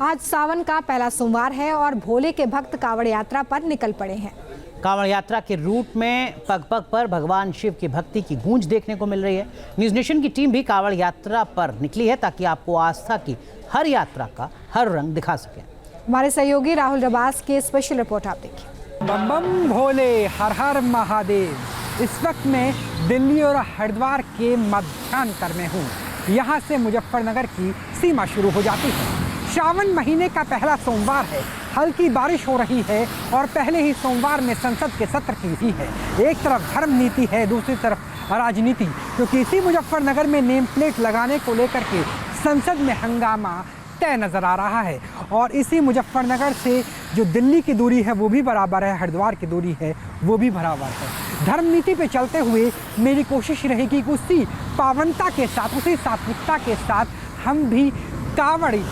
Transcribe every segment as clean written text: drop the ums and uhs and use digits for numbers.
आज सावन का पहला सोमवार है और भोले के भक्त कांवड़ यात्रा पर निकल पड़े हैं। कांवड़ यात्रा के रूट में पग पग पर भगवान शिव की भक्ति की गूंज देखने को मिल रही है। न्यूज़ नेशन की टीम भी कांवड़ यात्रा पर निकली है ताकि आपको आस्था की हर यात्रा का हर रंग दिखा सके। हमारे सहयोगी राहुल रबास की स्पेशल रिपोर्ट आप देखिए। बम बम भोले, हर हर महादेव। इस वक्त मैं दिल्ली और हरिद्वार के मध्यांतर में हूँ। यहाँ से मुजफ्फरनगर की सीमा शुरू हो जाती है। श्रावण महीने का पहला सोमवार है, हल्की बारिश हो रही है और पहले ही सोमवार में संसद के सत्र की भी है। एक तरफ धर्म नीति है, दूसरी तरफ राजनीति, क्योंकि इसी मुजफ्फरनगर में नेम प्लेट लगाने को लेकर के संसद में हंगामा तय नज़र आ रहा है। और इसी मुजफ्फरनगर से जो दिल्ली की दूरी है वो भी बराबर है, हरिद्वार की दूरी है वो भी बराबर है। धर्म नीति पे चलते हुए मेरी कोशिश रहेगी कि उसी पावनता के साथ, उसी सात्विकता के साथ हम भी कांवड़ी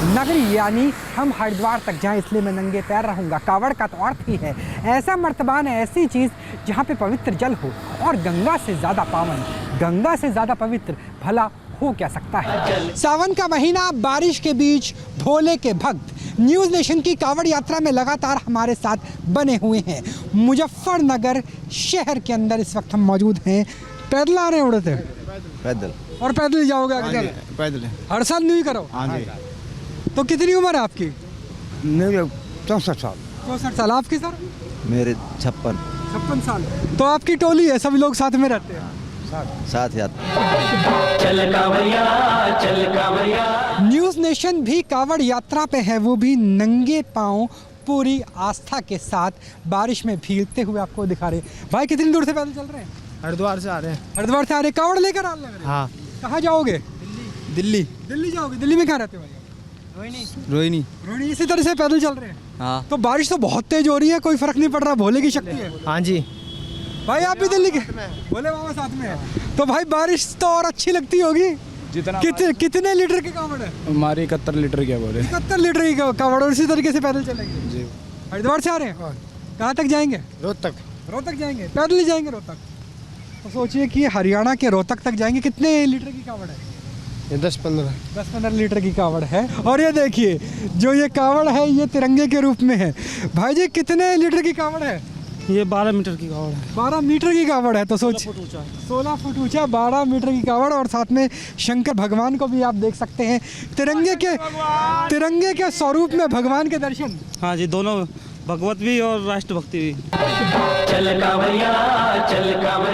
नगरी यानी हम हरिद्वार तक जाएं, इसलिए मैं नंगे पैर रहूँगा। कांवड़ का तो अर्थ ही है ऐसा मर्तबान है, ऐसी चीज़ जहाँ पे पवित्र जल हो, और गंगा से ज़्यादा पावन, गंगा से ज़्यादा पवित्र भला हो क्या सकता है। सावन का महीना, बारिश के बीच भोले के भक्त न्यूज़ नेशन की कांवड़ यात्रा में लगातार हमारे साथ बने हुए हैं। मुजफ्फरनगर शहर के अंदर इस वक्त हम मौजूद हैं। पैदल आ रहे हैं, उड़ते पैदल। और पैदल ही जाओगे आगे? पैदल हर साल न्यू ही करो? हाँ जी। तो कितनी उम्र है आपकी? मेरे 64 साल। 64 साल। आपकी सर? मेरे 56 साल। तो आपकी टोली है, सभी लोग साथ में रहते हैं? साथ याद। न्यूज़ नेशन भी कांवड़ यात्रा पे है, वो भी नंगे पांव पूरी आस्था के साथ बारिश में भीगते हुए आपको दिखा रहे। भाई कितनी दूर से पैदल चल रहे हैं? हरिद्वार से आ रहे हैं। हरिद्वार से आ रहे, कांवड़ लेकर आ रहे हैं? हाँ। कहाँ जाओगे? दिल्ली। दिल्ली जाओगे? दिल्ली में कहाँ रहते हो? रोहिणी। रोहिणी। इसी तरह से पैदल चल रहे हैं? हाँ। तो बारिश तो बहुत तेज हो रही है, कोई फर्क नहीं पड़ रहा, भोले की शक्ति है। हाँ जी। भाई आप भी दिल्ली के? भोले बाबा साथ में है। तो भाई बारिश तो और अच्छी लगती होगी। जितना कितने लीटर की कांवड़ है? हमारी 71 लीटर क्या बोले? 71 लीटर की कांवड़। और इसी तरीके से पैदल चलेंगे जी। हरिद्वार से आ रहे हैं? कहाँ तक जाएंगे? रोहतक। रोहतक जाएंगे? पैदल ही जाएंगे रोहतक? तो सोचिए कि हरियाणा के रोहतक तक जाएंगे। कितने लीटर की कांवड़ है? ये 10-15 लीटर की कांवड़ है। और ये देखिए जो ये कांवड़ है ये तिरंगे के रूप में है। भाई जी कितने लीटर की कांवड़ है? ये 12 मीटर की कांवड़ है। 12 मीटर की कांवड़ है। तो सोच 16 फुट ऊंचा, 12 मीटर की कांवड़, और साथ में शंकर भगवान को भी आप देख सकते हैं। तिरंगे के स्वरूप में भगवान के दर्शन। हाँ जी, दोनों, भगवत भी और राष्ट्रभक्ति भी।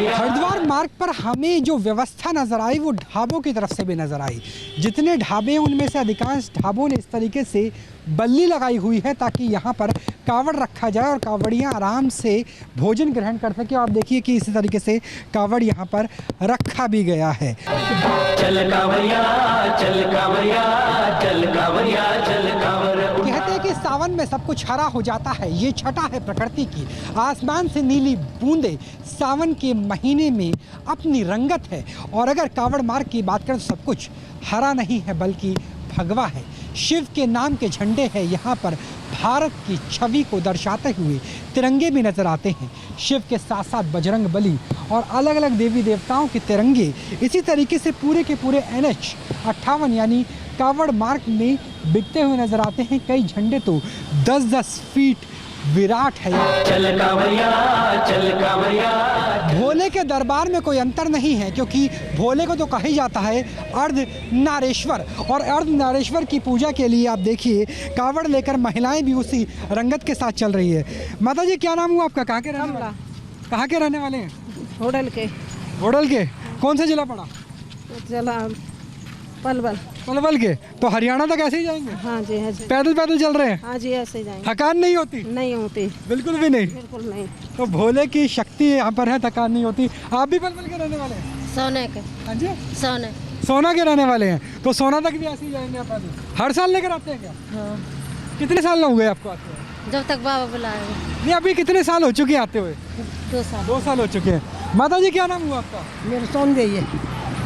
हरिद्वार मार्ग पर हमें जो व्यवस्था नजर आई वो ढाबों की तरफ से भी नजर आई। जितने ढाबे हैं उनमें से अधिकांश ढाबों ने इस तरीके से बल्ली लगाई हुई है ताकि यहाँ पर कांवड़ रखा जाए और कांवड़ियाँ आराम से भोजन ग्रहण कर सके। आप देखिए कि इसी तरीके से कांवड़ यहाँ पर रखा भी गया है। कहते हैं कि सावन में सब कुछ हरा हो जाता है, ये छटा है प्रकृति की। आसमान से नीली बूंदे सावन के महीने में अपनी रंगत है। और अगर कांवड़ मार्ग की बात करें तो सब कुछ हरा नहीं है बल्कि भगवा है। शिव के नाम के झंडे हैं यहाँ पर, भारत की छवि को दर्शाते हुए तिरंगे भी नजर आते हैं। शिव के साथ साथ बजरंग बली और अलग अलग देवी देवताओं के तिरंगे इसी तरीके से पूरे के पूरे NH 58 यानी कांवड़ मार्ग में बिकते हुए नजर आते हैं। कई झंडे तो 10-10 फीट विराट है। भोले के दरबार में कोई अंतर नहीं है, क्योंकि भोले को तो कहा ही जाता है अर्ध नारेश्वर, और अर्ध नारेश्वर की पूजा के लिए आप देखिए कांवड़ लेकर महिलाएं भी उसी रंगत के साथ चल रही है। माता जी क्या नाम हुआ आपका? कहाँ के रहने वाले? कहाँ के रहने वाले हैं? होडल के। होडल के? कौन सा जिला पड़ा? जिला पलवल। पलवल के? तो हरियाणा तक ऐसे ही जाएंगे? हाँ जी, हाँ जी। पैदल चल रहे हैं? हाँ जी, ऐसे ही जाएंगे। थकान नहीं होती? नहीं होती, बिल्कुल भी नहीं। बिल्कुल नहीं। तो भोले की शक्ति यहाँ पर है, थकान नहीं होती। आप भी पलवल के रहने वाले हैं? सोने के। हाँ जी, सोने के रहने वाले हैं। तो सोना तक भी ऐसे ही जाएंगे आप? हर साल लेकर आते हैं क्या? हाँ। कितने साल हो गए आपको आते हुए? जब तक बाबा बुलाएंगे। नहीं, अभी कितने साल हो चुके हैं आते हुए? 2 साल। 2 साल हो चुके हैं। माता जी क्या नाम हुआ आपका? मेरी सोन गई है।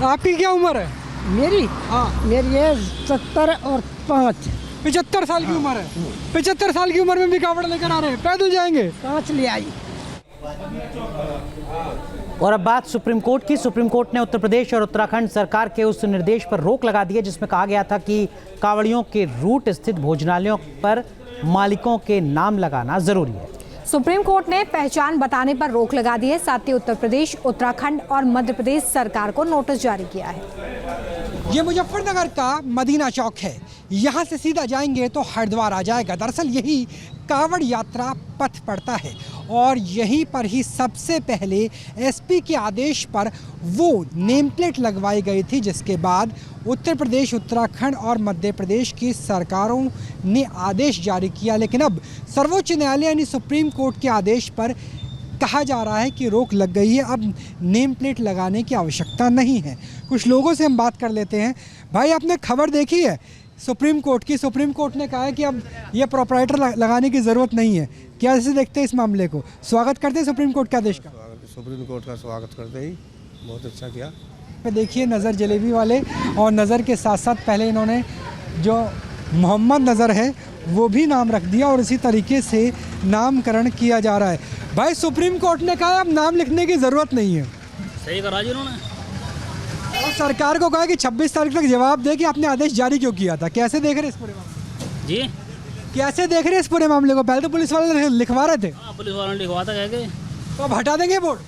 आपकी क्या उम्र है? मेरी? हाँ। मेरी है 70 और 5। 75 साल की उम्र है। 75 साल की उम्र में भी कांवड़ लेकर आ रहे हैं, पैदल जाएंगे? 5 ले आई। और अब बात सुप्रीम कोर्ट की। सुप्रीम कोर्ट ने उत्तर प्रदेश और उत्तराखंड सरकार के उस निर्देश पर रोक लगा दी है जिसमें कहा गया था कि कांवड़ियों के रूट स्थित भोजनालयों पर मालिकों के नाम लगाना जरूरी है। सुप्रीम कोर्ट ने पहचान बताने पर रोक लगा दी है। साथ ही उत्तर प्रदेश, उत्तराखंड और मध्य प्रदेश सरकार को नोटिस जारी किया है। ये मुजफ्फरनगर का मदीना चौक है। यहाँ से सीधा जाएंगे तो हरिद्वार आ जाएगा। दरअसल यही कांवड़ यात्रा पथ पड़ता है और यहीं पर ही सबसे पहले एसपी के आदेश पर वो नेम प्लेट लगवाई गई थी, जिसके बाद उत्तर प्रदेश, उत्तराखंड और मध्य प्रदेश की सरकारों ने आदेश जारी किया। लेकिन अब सर्वोच्च न्यायालय यानी सुप्रीम कोर्ट के आदेश पर कहा जा रहा है कि रोक लग गई है, अब नेम प्लेट लगाने की आवश्यकता नहीं है। कुछ लोगों से हम बात कर लेते हैं। भाई, आपने खबर देखी है सुप्रीम कोर्ट की? सुप्रीम कोर्ट ने कहा है कि अब ये प्रोपराइटर लगाने की ज़रूरत नहीं है। क्या ऐसे देखते हैं इस मामले को? स्वागत करते हैं सुप्रीम कोर्ट के आदेश का? सुप्रीम कोर्ट का स्वागत करते ही बहुत अच्छा किया। देखिए, नज़र जलेबी वाले और नज़र के साथ साथ पहले इन्होंने जो मोहम्मद नज़र है वो भी नाम रख दिया और इसी तरीके से नामकरण किया जा रहा है। भाई, सुप्रीम कोर्ट ने कहा अब नाम लिखने की ज़रूरत नहीं है। सही करा जी उन्होंने। और सरकार को कहा कि 26 तारीख तक जवाब दे कि आपने आदेश जारी क्यों किया था। कैसे देख रहे हैं इस पूरे मामले जी? कैसे देख रहे हैं इस पूरे मामले को? पहले तो पुलिस वाले लिखवा रहे थे। हाँ, पुलिस वालों ने लिखवा था कह के। तो अब हटा देंगे बोर्ड?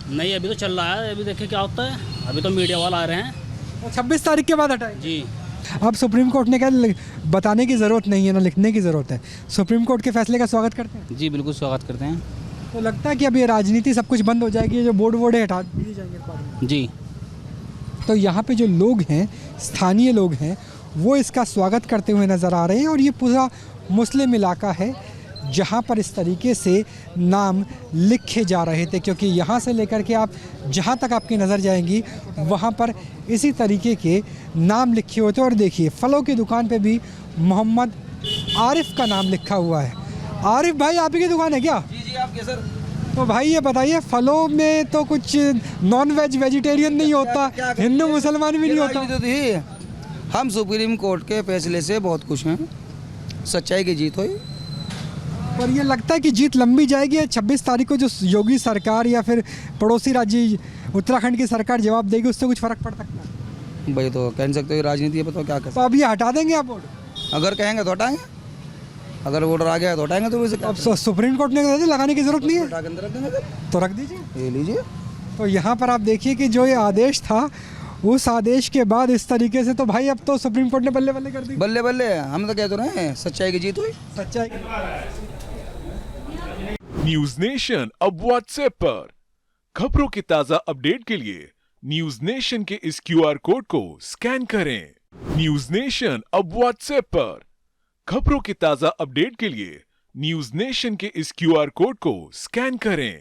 नहीं, अभी तो चल रहा है, अभी देखें क्या होता है। अभी तो मीडिया वाला आ रहे हैं। तो 26 तारीख के बाद हटाएंगे जी। अब सुप्रीम कोर्ट ने कहा बताने की ज़रूरत नहीं है, ना लिखने की ज़रूरत है। सुप्रीम कोर्ट के फैसले का स्वागत करते हैं। जी बिल्कुल स्वागत करते हैं। तो लगता है कि अब ये राजनीति सब कुछ बंद हो जाएगी, जो बोर्ड है हटा दिए जाएंगे इस बारे में। जी। तो यहाँ पे जो लोग हैं, स्थानीय लोग हैं, वो इसका स्वागत करते हुए नज़र आ रहे हैं। और ये पूरा मुस्लिम इलाका है जहाँ पर इस तरीके से नाम लिखे जा रहे थे, क्योंकि यहाँ से लेकर के आप जहाँ तक आपकी नज़र जाएंगी वहाँ पर इसी तरीके के नाम लिखे होते हैं। और देखिए, फलों की दुकान पे भी मोहम्मद आरिफ का नाम लिखा हुआ है। आरिफ भाई, आप ही की दुकान है क्या? जी जी, आपके सर। तो भाई ये बताइए, फलों में तो कुछ नॉन वेज, वेजिटेरियन नहीं होता, हिंदू मुसलमान भी नहीं होता। तो थी, हम सुप्रीम कोर्ट के फैसले से बहुत खुश हैं। सच्चाई की जीत हुई। पर ये लगता है कि जीत लंबी जाएगी। 26 तारीख को जो योगी सरकार या फिर पड़ोसी राज्य उत्तराखंड की सरकार जवाब देगी, उससे कुछ फर्क पड़ सकता है? भाई तो कह नहीं सकते, राजनीति है, बताओ क्या कर। तो अब ये हटा देंगे आप बोर्ड? अगर कहेंगे तो हटाएंगे, अगर ऑर्डर आ गया तो हटाएंगे। तो वैसे अब सुप्रीम कोर्ट ने कहा लगाने की जरूरत नहीं है, हटा के अंदर रख देंगे फिर। तो रख दीजिए, ये लीजिए। तो यहाँ पर आप देखिए कि जो ये आदेश था, उस आदेश के बाद इस तरीके से तो भाई अब तो सुप्रीम कोर्ट ने बल्ले बल्ले कर दी। बल्ले बल्ले, हम तो कह तो रहे हैं सच्चाई की जीत हुई। सच्चाई। न्यूज नेशन अब व्हाट्सएप पर खबरों की ताजा अपडेट के लिए न्यूज नेशन के इस QR कोड को स्कैन करें। न्यूज नेशन अब व्हाट्सएप पर खबरों की ताजा अपडेट के लिए न्यूज नेशन के इस QR कोड को स्कैन करें।